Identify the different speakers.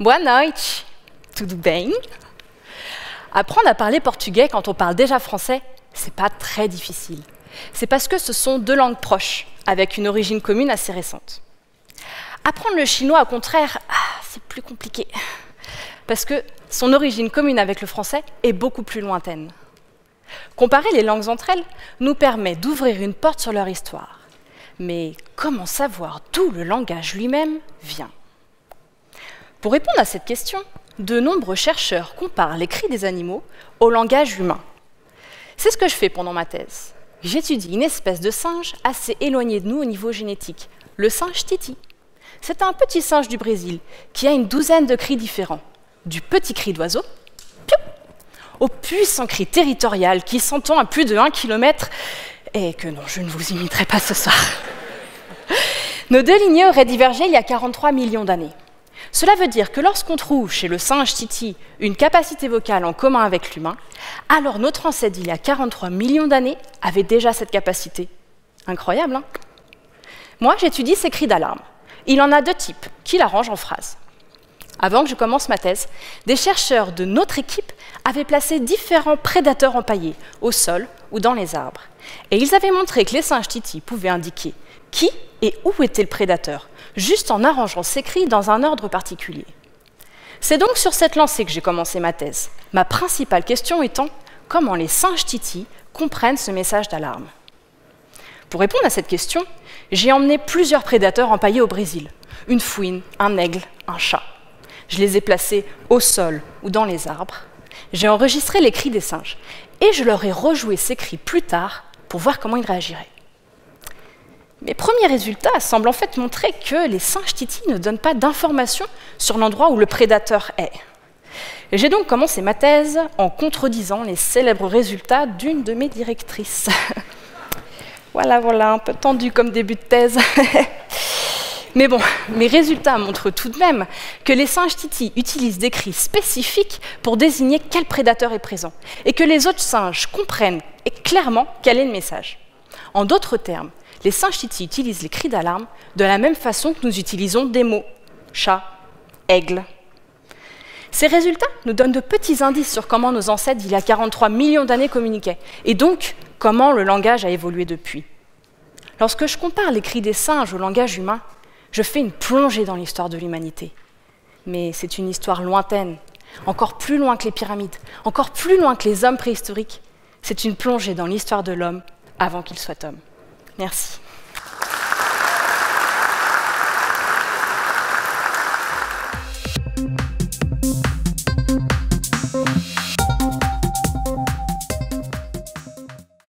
Speaker 1: Boa noite, tudo bem? Apprendre à parler portugais quand on parle déjà français, c'est pas très difficile. C'est parce que ce sont deux langues proches, avec une origine commune assez récente. Apprendre le chinois, au contraire, c'est plus compliqué, parce que son origine commune avec le français est beaucoup plus lointaine. Comparer les langues entre elles nous permet d'ouvrir une porte sur leur histoire. Mais comment savoir d'où le langage lui-même vient ? Pour répondre à cette question, de nombreux chercheurs comparent les cris des animaux au langage humain. C'est ce que je fais pendant ma thèse. J'étudie une espèce de singe assez éloignée de nous au niveau génétique, le singe titi. C'est un petit singe du Brésil qui a une douzaine de cris différents, du petit cri d'oiseau, au puissant cri territorial qui s'entend à plus de 1 km et que non, je ne vous imiterai pas ce soir. Nos deux lignées auraient divergé il y a 43 millions d'années. Cela veut dire que lorsqu'on trouve chez le singe titi une capacité vocale en commun avec l'humain, alors notre ancêtre d'il y a 43 millions d'années avait déjà cette capacité. Incroyable, hein? Moi, j'étudie ces cris d'alarme. Il en a deux types, qui l'arrangent en phrases. Avant que je commence ma thèse, des chercheurs de notre équipe avaient placé différents prédateurs empaillés, au sol ou dans les arbres. Et ils avaient montré que les singes titi pouvaient indiquer qui et où était le prédateur, juste en arrangeant ces cris dans un ordre particulier. C'est donc sur cette lancée que j'ai commencé ma thèse, ma principale question étant comment les singes titi comprennent ce message d'alarme. Pour répondre à cette question, j'ai emmené plusieurs prédateurs empaillés au Brésil, une fouine, un aigle, un chat. Je les ai placés au sol ou dans les arbres. J'ai enregistré les cris des singes et je leur ai rejoué ces cris plus tard pour voir comment ils réagiraient. Mes premiers résultats semblent en fait montrer que les singes titi ne donnent pas d'informations sur l'endroit où le prédateur est. J'ai donc commencé ma thèse en contredisant les célèbres résultats d'une de mes directrices. Voilà, un peu tendu comme début de thèse. Mais bon, mes résultats montrent tout de même que les singes titi utilisent des cris spécifiques pour désigner quel prédateur est présent, et que les autres singes comprennent clairement quel est le message. En d'autres termes, les singes titi utilisent les cris d'alarme de la même façon que nous utilisons des mots, chat, aigle. Ces résultats nous donnent de petits indices sur comment nos ancêtres d'il y a 43 millions d'années communiquaient, et donc comment le langage a évolué depuis. Lorsque je compare les cris des singes au langage humain, je fais une plongée dans l'histoire de l'humanité. Mais c'est une histoire lointaine, encore plus loin que les pyramides, encore plus loin que les hommes préhistoriques. C'est une plongée dans l'histoire de l'homme avant qu'il soit homme. Merci.